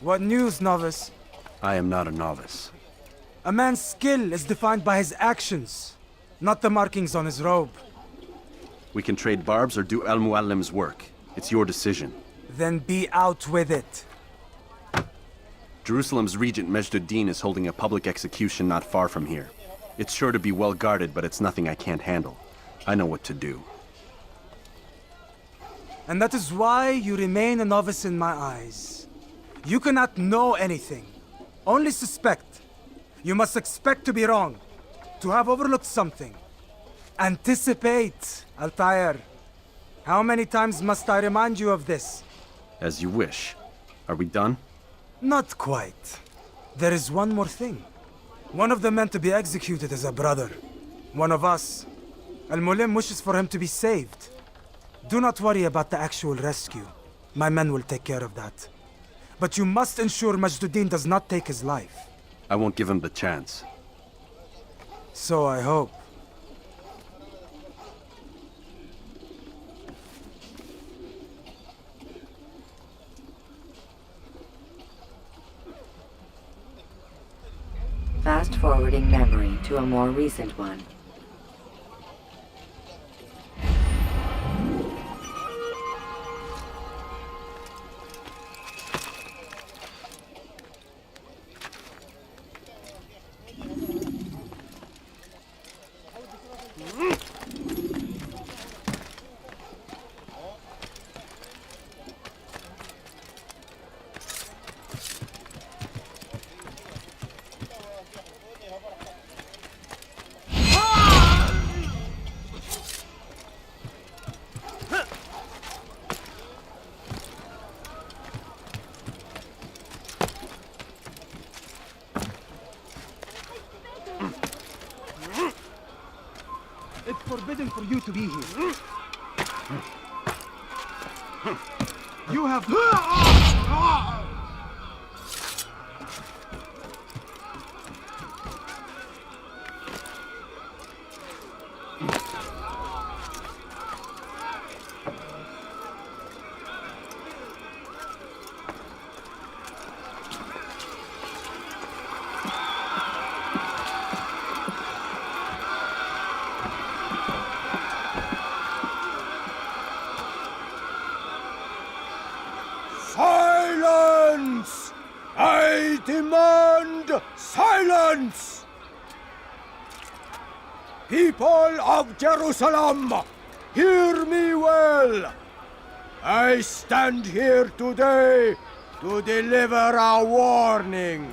What news, novice? I am not a novice. A man's skill is defined by his actions, not the markings on his robe. We can trade barbs or do Al-Muallim's work. It's your decision. Then be out with it. Jerusalem's regent Majd Addin is holding a public execution not far from here. It's sure to be well guarded, but it's nothing I can't handle. I know what to do. And that is why you remain a novice in my eyes. You cannot know anything, only suspect. You must expect to be wrong, to have overlooked something. Anticipate, Altair. How many times must I remind you of this? As you wish. Are we done? Not quite. There is one more thing. One of the men to be executed is a brother. One of us. Al-Muallim wishes for him to be saved. Do not worry about the actual rescue. My men will take care of that. But you must ensure Majd Addin does not take his life. I won't give him the chance. So I hope. Fast-forwarding memory to a more recent one. It's forbidden for you to be here. You have... Silence! I demand silence! People of Jerusalem, hear me well. I stand here today to deliver a warning.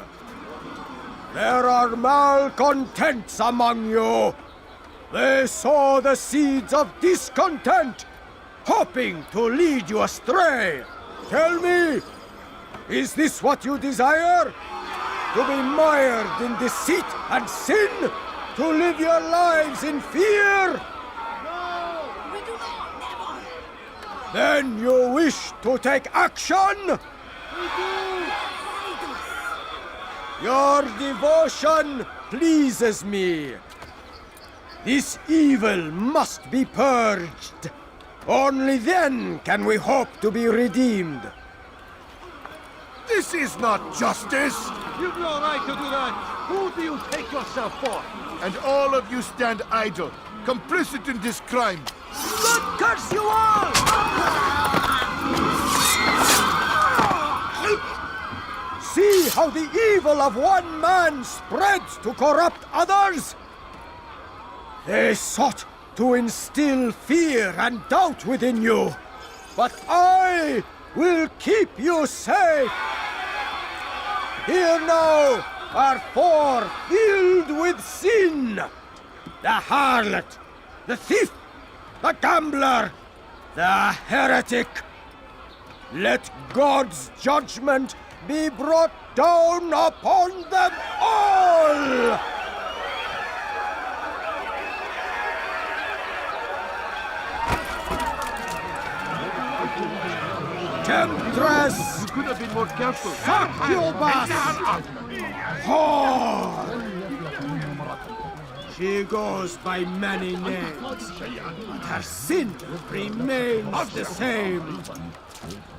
There are malcontents among you. They sow the seeds of discontent, hoping to lead you astray. Tell me, is this what you desire? To be mired in deceit and sin? To live your lives in fear? No, we do not, never. Then you wish to take action? We do. Your devotion pleases me. This evil must be purged. Only then can we hope to be redeemed. This is not justice! You've no right to do that! Who do you take yourself for? And all of you stand idle, complicit in this crime. God curse you all! See how the evil of one man spreads to corrupt others? They sought to instill fear and doubt within you, but I will keep you safe. Here now are four filled with sin. The harlot, the thief, the gambler, the heretic. Let God's judgment be brought down upon them all! Temptress! You could have been more careful. Succubus! Whore! She goes by many names, but her sin remains the same.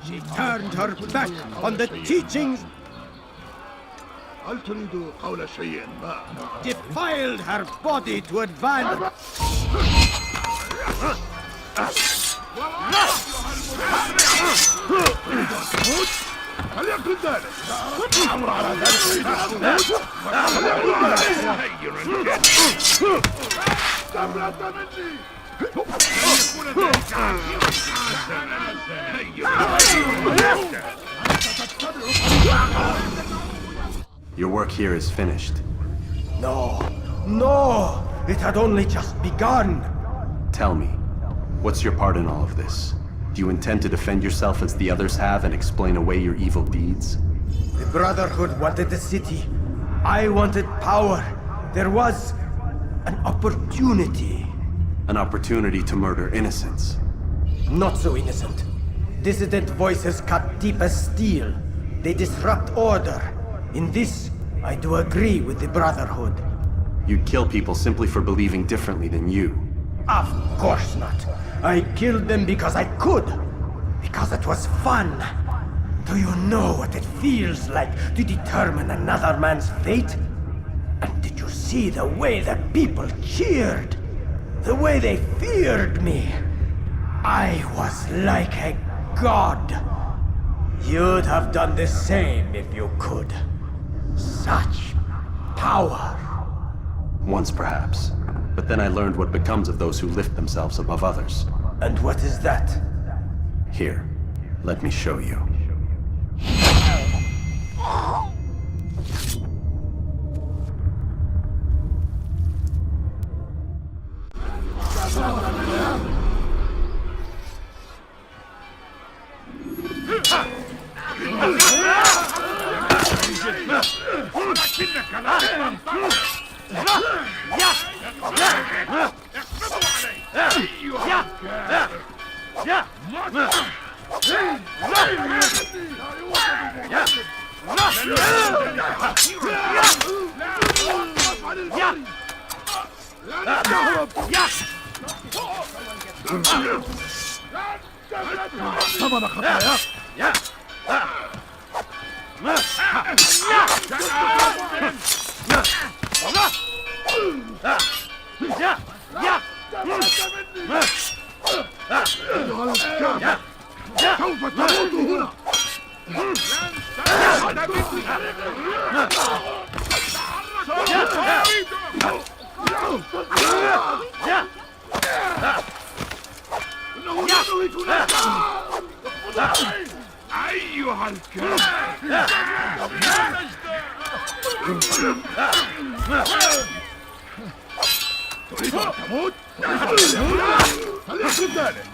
She turned her back on the teachings هل تريد قول شيء ما؟ Defiled her body to advance. فليكن ذلك. الأمر على ذلك. Your work here is finished. No, no! It had only just begun. Tell me, what's your part in all of this? Do you intend to defend yourself as the others have and explain away your evil deeds? The Brotherhood wanted the city. I wanted power. There was an opportunity. An opportunity to murder innocents. Not so innocent. Dissident voices cut deep as steel. They disrupt order. In this, I do agree with the Brotherhood. You'd kill people simply for believing differently than you. Of course not. I killed them because I could. Because it was fun. Do you know what it feels like to determine another man's fate? And did you see the way that people cheered? The way they feared me? I was like a god. You'd have done the same if you could. Such power. Once perhaps. But then I learned what becomes of those who lift themselves above others. And what is that? Here, let me show you. سوف تموت هنا. أيها الكلب تريد أن تموت؟ فليكن ذلك.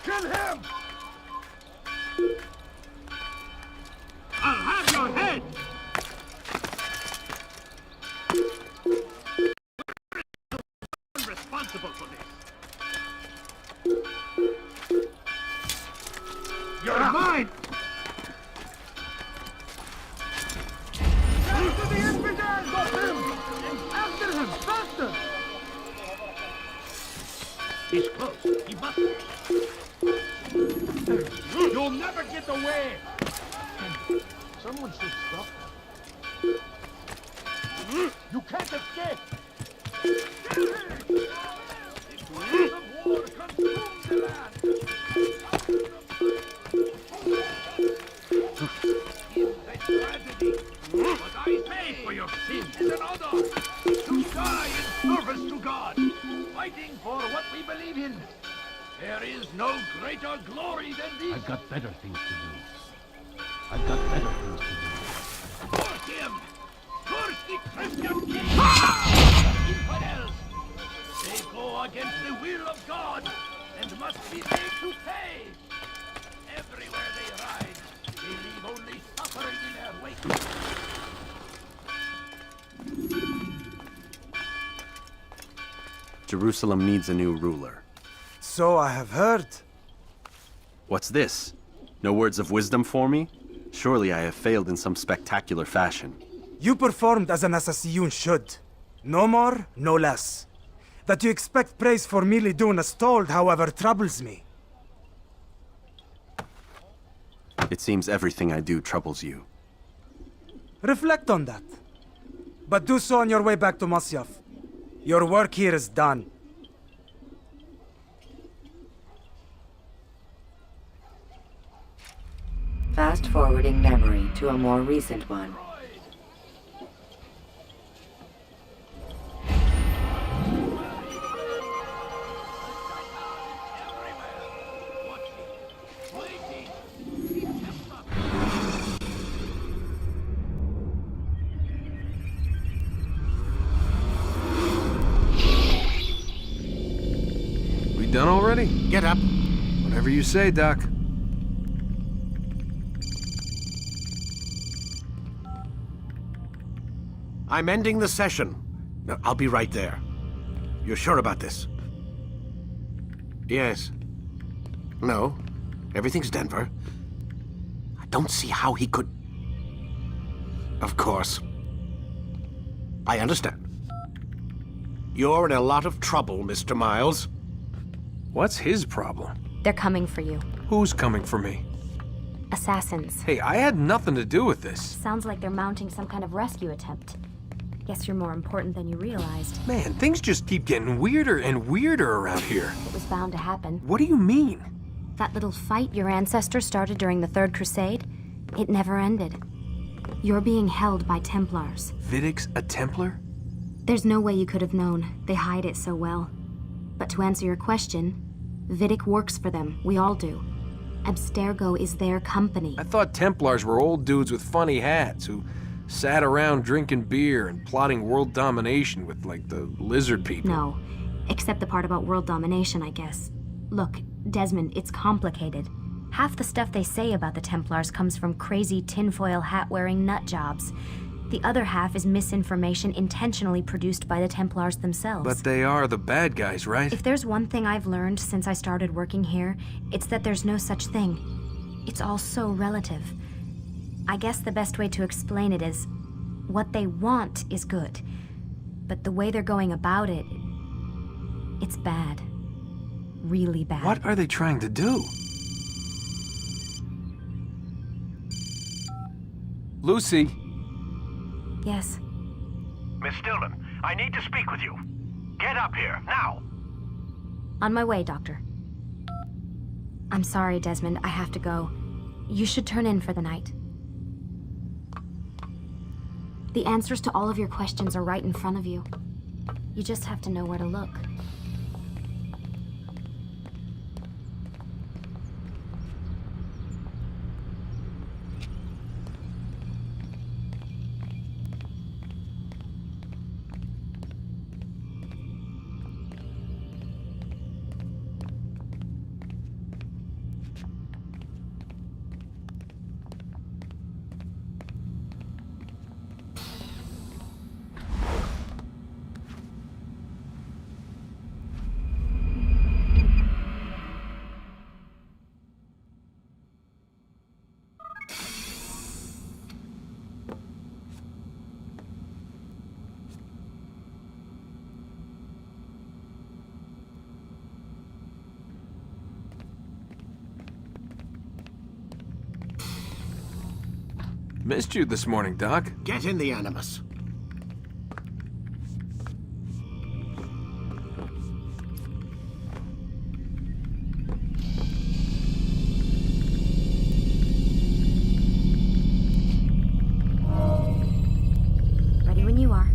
Kill him! I'll have your head! I'm responsible for this. You're mine! After the infidels of him! After him! Faster! He's close. He must be. You'll never get away! Someone should stop that. You can't escape! The flames of war consume the land! In the tragedy, what I pay for your sins is an honor! To die in service to God, fighting for what we believe in! There is no greater glory than this! I've got better things to do. I've got better things to do. Curse him! Curse the Christian king! Infidels! They go against the will of God and must be made to pay! Everywhere they ride, they leave only suffering in their wake. Jerusalem needs a new ruler. So I have heard. What's this? No words of wisdom for me? Surely I have failed in some spectacular fashion. You performed as an assassin should. No more, no less. That you expect praise for merely doing as told, however, troubles me. It seems everything I do troubles you. Reflect on that. But do so on your way back to Masyaf. Your work here is done. Fast-forwarding memory to a more recent one. We done already? Get up. Whatever you say, Doc. I'm ending the session. No, I'll be right there. You're sure about this? Yes. No. Everything's Denver. I don't see how he could... Of course. I understand. You're in a lot of trouble, Mr. Miles. What's his problem? They're coming for you. Who's coming for me? Assassins. Hey, I had nothing to do with this. Sounds like they're mounting some kind of rescue attempt. Guess you're more important than you realized. Man, things just keep getting weirder and weirder around here. It was bound to happen. What do you mean? That little fight your ancestor started during the Third Crusade, it never ended. You're being held by Templars. Vidic's a Templar? There's no way you could have known. They hide it so well. But to answer your question, Vidic works for them. We all do. Abstergo is their company. I thought Templars were old dudes with funny hats who sat around drinking beer and plotting world domination with, like, the lizard people. No, except the part about world domination, I guess. Look, Desmond, it's complicated. Half the stuff they say about the Templars comes from crazy tinfoil hat-wearing nut jobs. The other half is misinformation intentionally produced by the Templars themselves. But they are the bad guys, right? If there's one thing I've learned since I started working here, it's that there's no such thing. It's all so relative. I guess the best way to explain it is, what they want is good, but the way they're going about it, it's bad. Really bad. What are they trying to do? Lucy? Yes. Miss Stillman, I need to speak with you. Get up here, now! On my way, Doctor. I'm sorry, Desmond, I have to go. You should turn in for the night. The answers to all of your questions are right in front of you. You just have to know where to look. Missed you this morning, Doc. Get in the Animus. Ready when you are.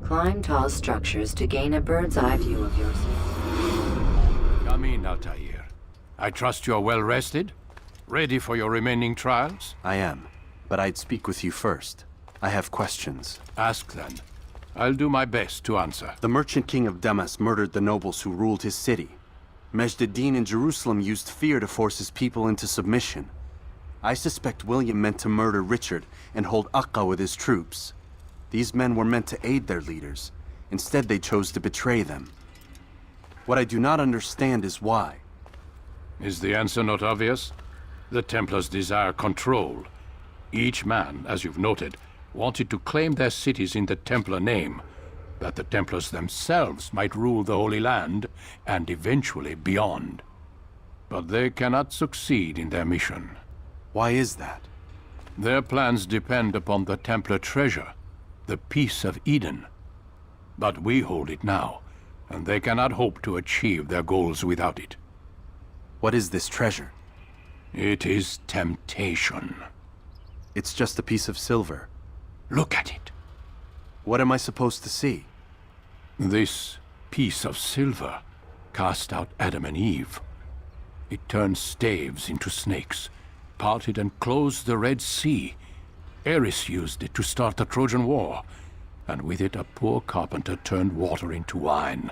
Climb tall structures to gain a bird's eye view of yourself. Come in, Altair. I trust you're well rested? Ready for your remaining trials? I am, but I'd speak with you first. I have questions. Ask then. I'll do my best to answer. The merchant king of Damas murdered the nobles who ruled his city. Majd Addin in Jerusalem used fear to force his people into submission. I suspect William meant to murder Richard and hold Akka with his troops. These men were meant to aid their leaders. Instead, they chose to betray them. What I do not understand is why. Is the answer not obvious? The Templars desire control. Each man, as you've noted, wanted to claim their cities in the Templar name, that the Templars themselves might rule the Holy Land, and eventually beyond. But they cannot succeed in their mission. Why is that? Their plans depend upon the Templar treasure, the Peace of Eden. But we hold it now, and they cannot hope to achieve their goals without it. What is this treasure? It is temptation. It's just a piece of silver. Look at it. What am I supposed to see? This piece of silver cast out Adam and Eve. It turned staves into snakes, parted and closed the Red Sea. Eris used it to start the Trojan War, and with it a poor carpenter turned water into wine.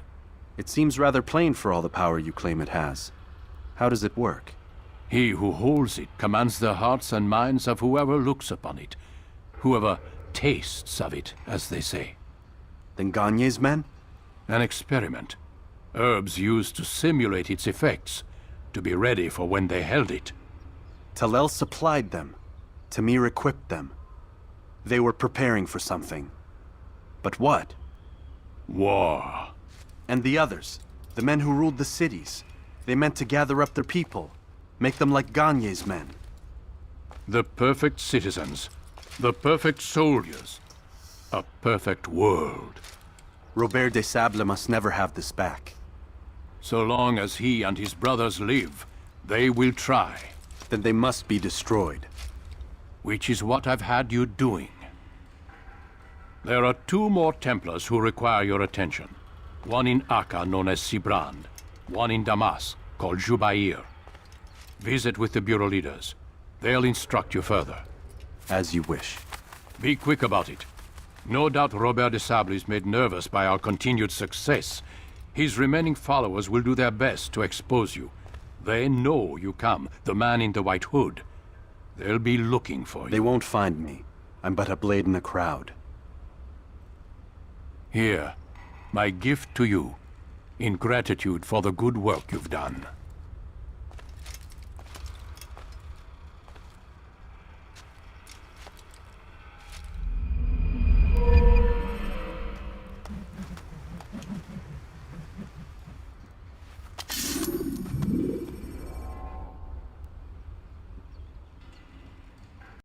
It seems rather plain for all the power you claim it has. How does it work? He who holds it commands the hearts and minds of whoever looks upon it, whoever tastes of it, as they say. Then Gagne's men? An experiment. Herbs used to simulate its effects, to be ready for when they held it. Talel supplied them. Tamir equipped them. They were preparing for something. But what? War. And the others, the men who ruled the cities, they meant to gather up their people, make them like Gagne's men. The perfect citizens, the perfect soldiers, a perfect world. Robert de Sable must never have this back. So long as he and his brothers live, they will try. Then they must be destroyed. Which is what I've had you doing. There are 2 more Templars who require your attention. One in Akka, known as Sibrand. One in Damas, called Jubair. Visit with the Bureau leaders. They'll instruct you further. As you wish. Be quick about it. No doubt Robert de Sable is made nervous by our continued success. His remaining followers will do their best to expose you. They know you come, the man in the white hood. They'll be looking for you. They won't find me. I'm but a blade in a crowd. Here, my gift to you, in gratitude for the good work you've done.